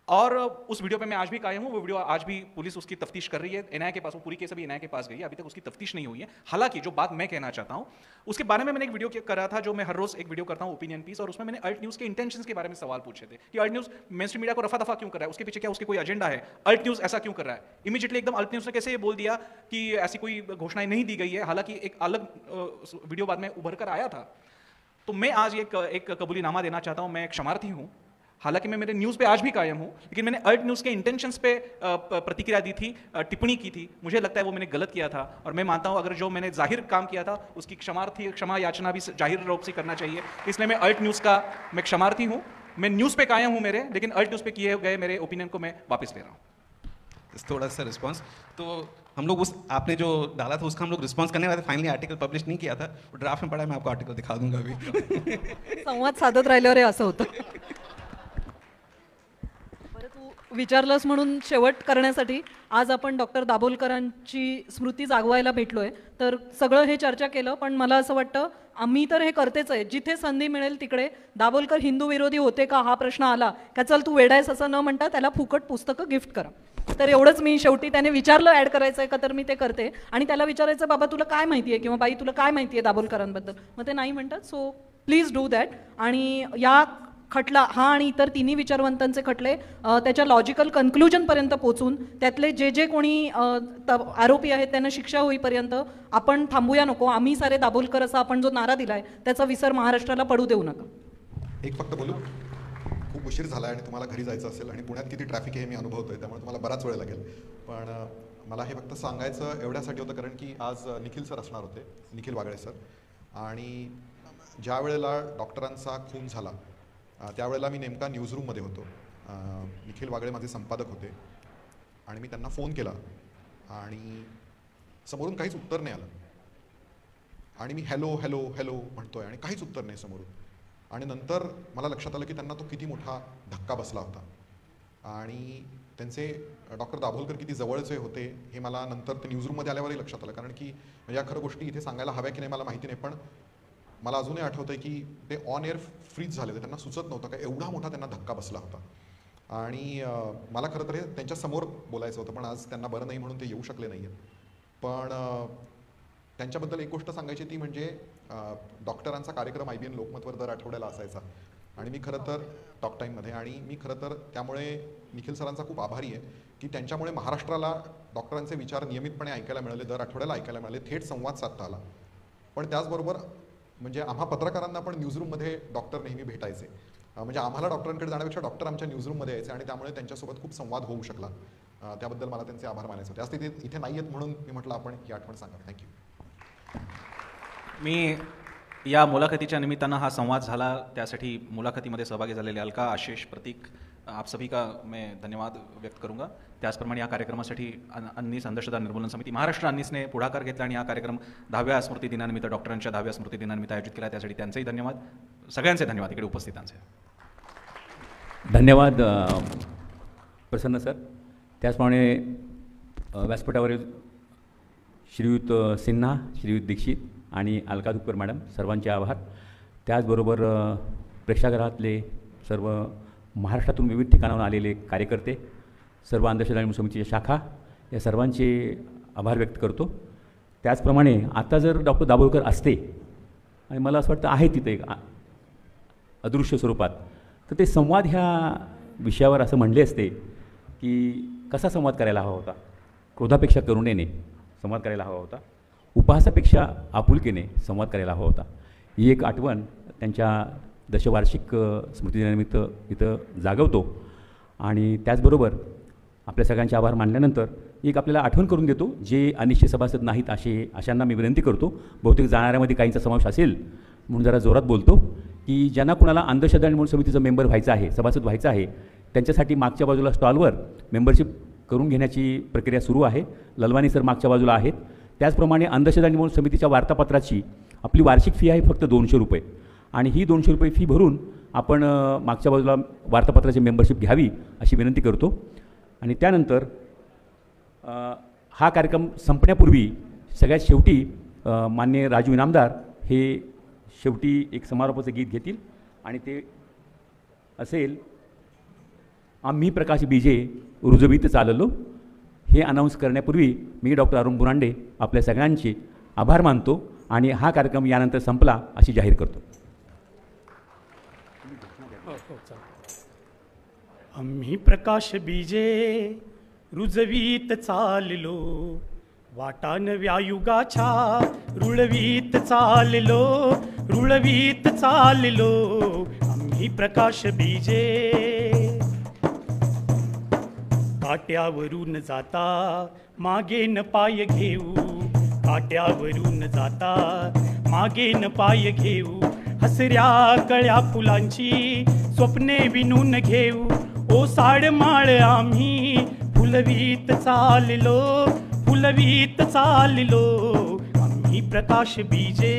और उस वीडियो पे मैं आज भी कायम हूँ, वो वीडियो आज भी पुलिस उसकी तफ्तीश कर रही है, एनआईए के पास, वो पूरी केस अभी एनआईए के पास गई है, अभी तक उसकी तफ्तीश नहीं हुई है। हालांकि जो बात मैं कहना चाहता हूँ उसके बारे में मैंने एक वीडियो कर रहा था, जो मैं हर रोज एक वीडियो करता हूँ, ओपिनियन पीस, और उसमें मैंने अल्ट न्यूज़ के इंटेंशंस के बारे में सवाल पूछे थे कि Alt News mainstream media को रफा दफा क्यों कर रहा है, उसके पीछे क्या उसके कोई एजेंडा है, अल्ट न्यूज़ ऐसा क्यों कर रहा है। इमीडिएटली एकदम अल्ट न्यूज़ ने कैसे ये बोल दिया कि ऐसी कोई घोषणाएं नहीं दी गई है, हालांकि एक अलग वीडियो बाद में उभर कर आया था। तो मैं आज एक कबूलीनामा देना चाहता हूँ, मैं एक क्षमार्थी हूँ, हालांकि मैं मेरे न्यूज़ पे आज भी कायम हूँ, लेकिन मैंने अल्ट न्यूज़ के इंटेंशंस पे प्रतिक्रिया दी थी, टिप्पणी की थी, मुझे लगता है वो मैंने गलत किया था, और मैं मानता हूँ अगर जो मैंने जाहिर काम किया था उसकी क्षमा याचना भी जाहिर रूप से करना चाहिए। इसलिए मैं अल्ट न्यूज़ का मैं क्षमार्थी हूँ, मैं न्यूज़ पे कायम हूँ मेरे, लेकिन अल्ट न्यूज़ पे किए गए मेरे ओपिनियन को मैं वापस ले रहा हूँ। थोड़ा सा रिस्पांस, तो हम लोग उस आपने जो डाला था उसका हम लोग रिस्पांस करने वाले, फाइनली आर्टिकल पब्लिश नहीं किया था, वो ड्राफ्ट में पड़ा है, मैं आपको आर्टिकल दिखा दूंगा अभी। संवाद साधत राहिल्यावर हे असं होतं। बरं, तू विचारलंस म्हणून शेवट करण्यासाठी आज आपण डॉक्टर दाभोलकरांची स्मृती जागवायला भेटलोय, तर सगळं हे चर्चा केलं, पण मला असं वाटतं आम्ही तर हे करतेच आहे, जिथे संधी मिळेल तिकडे दाभोलकर हिंदू विरोधी होते का हा प्रश्न आला का, चल तू वेडायस असं न म्हणता त्याला फुकट पुस्तकं गिफ्ट करा। तर एवढंच मी शेवटी त्याने विचारलं ॲड करायचं आहे का, तर मी ते करते, आणि त्याला विचारायचं बाबा तुला काय माहिती आहे, किंवा बाई तुला काय माहिती आहे दाभोलकरांबद्दल, मग ते नाही म्हणतात। So please do that. आणि या खटला हा आणि इतर तिन्ही विचारवंतांचे खटले त्याच्या लॉजिकल कन्क्लुजनपर्यंत पोहोचून त्यातले जे कोणी आरोपी आहेत त्यांना शिक्षा होईपर्यंत आपण थांबूया नको। आम्ही सारे दाभोलकर असा आपण जो नारा दिलाय त्याचा विसर महाराष्ट्राला पडू देऊ नका। एक फक्त बोलू, खूप उशीर झाला आणि तुम्हाला घरी जायचं असेल, आणि पुण्यात किती ट्रॅफिक आहे मी अनुभवतोय, त्यामुळे तुम्हाला बराच वेळ लागेल, पण मला हे फक्त सांगायचं एवढ्यासाठी होतं कारण की आज निखिल सर असणार होते, निखिल वागळे सर, आणि ज्या वेळेला डॉक्टरांचा खून झाला त्यावेळेला मी नेमका न्यूजरूममध्ये होतो। निखिल वागळे माझे संपादक होते, आणि मी त्यांना फोन केला आणि समोरून काहीच उत्तर नाही आलं, आणि मी हॅलो हॅलो हॅलो म्हणतोय आणि काहीच उत्तर नाही समोरून, आणि नंतर मला लक्षात आलं की त्यांना तो किती मोठा धक्का बसला होता, आणि त्यांचे डॉक्टर दाभोलकर किती जवळचे होते हे मला नंतर ते न्यूजरूममध्ये आल्यावरही लक्षात आलं, कारण की या खरं गोष्टी इथे सांगायला हव्या की नाही मला माहिती नाही, पण मला अजूनही आठवतं आहे की ते ऑन एअर फ्रीज झाले होते. त्यांना सुचत नव्हतं का एवढा मोठा त्यांना धक्का बसला होता. आणि मला खरं तर हे त्यांच्यासमोर बोलायचं होतं, पण आज त्यांना बरं नाही म्हणून ते येऊ शकले नाही आहेत. पण त्यांच्याबद्दल एक गोष्ट सांगायची ती म्हणजे डॉक्टरांचा कार्यक्रम IBN लोकमतवर दर आठवड्याला असायचा आणि मी खरं तर टॉक टाईममध्ये, आणि मी खरं तर त्यामुळे निखिल सरांचा खूप आभारी आहे की त्यांच्यामुळे महाराष्ट्राला डॉक्टरांचे विचार नियमितपणे ऐकायला मिळाले, दर आठवड्याला ऐकायला मिळाले, थेट संवाद साधता आला. पण त्याचबरोबर म्हणजे आम्हा पत्रकारांना पण न्यूजरूममध्ये डॉक्टर नेहमी भेटायचे, म्हणजे आम्हाला डॉक्टरांकडे जाण्यापेक्षा डॉक्टर आमच्या न्यूजरूममध्ये यायचे आणि त्यामुळे त्यांच्यासोबत खूप संवाद होऊ शकला. त्याबद्दल मला त्यांचे आभार मानायचे होते. आज ते इथे नाही आहेत म्हणून मी म्हटलं आपण ही आठवण सांगा. थँक्यू. मी या मुलाखतीच्या निमित्तानं हा संवाद झाला त्यासाठी मुलाखतीमध्ये सहभागी झालेले अलका, आशिष, प्रतीक, आप सभी का मैं धन्यवाद व्यक्त करूंगा. त्याचप्रमाणे या कार्यक्रमासाठी अन्नीस अंधश्रद्धा निर्मूलन समिती महाराष्ट्र अन्नीसने पुढाकार घेतला आणि हा कार्यक्रम 10व्या स्मृतिदिनानिमित्त डॉक्टरांच्या 10व्या स्मृतिदिनानिमित्त आयोजित केला. त्यासाठी त्यांचेही धन्यवाद, सगळ्यांचे धन्यवाद इकडे उपस्थितांचे. धन्यवाद प्रसन्न सर. त्याचप्रमाणे व्यासपीठावरील श्रीयुत सिन्हा, श्रीयुत दीक्षित आणि अलका दुक्कर मॅडम सर्वांचे आभार. त्याचबरोबर प्रेक्षागृहातले सर्व महाराष्ट्रातून विविध ठिकाणाहून आलेले कार्यकर्ते, सर्व अंधश्रद्धा निर्मूलन समितीच्या शाखा, या सर्वांचे आभार व्यक्त करतो. त्याचप्रमाणे आता जर डॉक्टर दाभोलकर असते आणि मला असं वाटतं आहे तिथे एक अदृश्य स्वरूपात, तर ते संवाद ह्या विषयावर असं म्हणले असते की कसा संवाद करायला हवा होता, क्रोधापेक्षा करुणेने संवाद करायला हवा होता, उपहासापेक्षा आपुलकीने संवाद करायला हवा होता. ही एक आठवण त्यांच्या दशवार्षिक स्मृतिदिनानिमित्त इथं जागवतो. आणि त्याचबरोबर आपल्या सगळ्यांचे आभार मानल्यानंतर एक आपल्याला आठवण करून देतो, जे अनिश्चित सभासद नाहीत अशांना मी विनंती करतो, बहुतेक जाणाऱ्यामध्ये काहींचा समावेश असेल म्हणून जरा जोरात बोलतो, की ज्यांना कुणाला अंधश्रद्धा निर्मूलन समितीचं मेंबर व्हायचं आहे, सभासद व्हायचं आहे, त्यांच्यासाठी मागच्या बाजूला स्टॉलवर मेंबरशिप करून घेण्याची प्रक्रिया सुरू आहे. ललवानी सर मागच्या बाजूला आहेत. त्याचप्रमाणे अंधश्रद्धा निर्मूलन समितीच्या वार्तापत्राची आपली वार्षिक फी आहे फक्त 200 रुपये, आणि ही 200 रुपये फी भरून आपण मागच्या बाजूला वार्तापत्राची मेंबरशिप घ्यावी अशी विनंती करतो. आणि त्यानंतर हा कार्यक्रम संपण्यापूर्वी सगळ्यात शेवटी माननीय राजू इनामदार हे शेवटी एक समारोपाचं गीत घेतील आणि ते असेल, आम्ही प्रकाश बीजे रुजवीत चाललो. हे अनाऊन्स करण्यापूर्वी मी डॉक्टर अरुण बुरांडे आपल्या सगळ्यांचे आभार मानतो आणि हा कार्यक्रम यानंतर संपला अशी जाहीर करतो. आम्ही प्रकाश बीजे रुजवीत चाललो, वाटा नव्या युगाच्या रुळवीत चाललो, रुळवीत चाललो. आम्ही प्रकाश बीजे काट्यावरून जाता मागे न पाय घेऊ, काट्यावरून जाता मागे न पाय घेऊ. हसऱ्या कळ्या फुलांची स्वप्ने विणून घेऊ, ओसाड माळ आम्ही फुलवीत चाललो, फुलवीत चाललो. आम्ही प्रकाश बीजे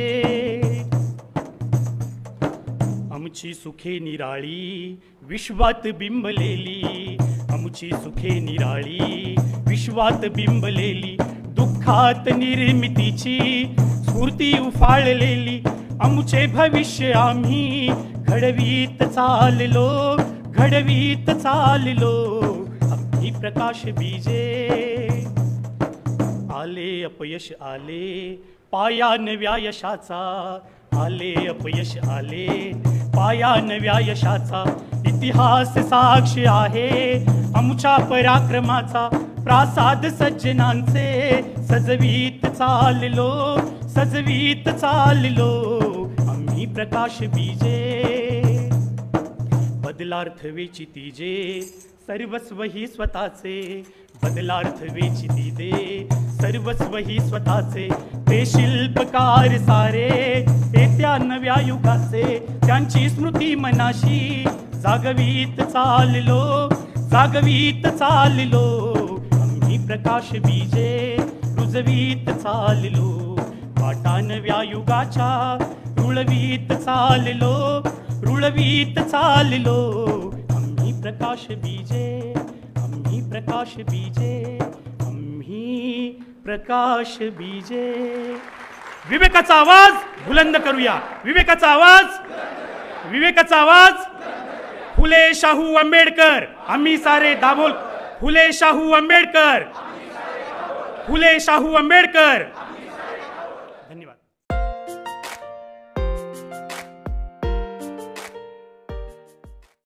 आमची सुखे निराळी विश्वात बिंबलेली, आमची सुखे निराळी विश्वात बिंबलेली. दुःखात निर्मितीची स्फूर्ती उफाळलेली, आमचे भविष्य आम्ही घडवीत चाललो, घडवीत चाललो. आम्ही प्रकाश बीजे आले अपयश आले पाया नव्या यशाचा, आले अपयश आले पाया नव्या यशाचा. इतिहास साक्ष आहे आमच्या पराक्रमाचा, प्रासाद सज्जनांचे सजवीत चाललो, सजवीत चाललो. आम्ही प्रकाश बीजे बदलार्थ वेचितीजे सर्वस्व ही स्वतःचे, बदलार्थ वेचितीजे सर्वस्व ही स्वतःचे. ते शिल्पकार सारे येत्या नव्या युगाचे, त्यांची स्मृती मनाशी जागवीत चाललो, जागवीत चाललो. आम्ही प्रकाश बीजे रुजवीत चाललो, वाटा नव्या युगाच्या रुळवीत चाललो, रुळवीत चाललो. आम्ही प्रकाश बीजे आम्ही प्रकाश बीजे, आम्ही प्रकाश बीजे. विवेकाचा आवाज बुलंद करूया, विवेकाचा आवाज, विवेकाचा आवाज. फुले शाहू आंबेडकर, आम्ही सारे दाभोल. फुले शाहू आंबेडकर, फुले शाहू आंबेडकर.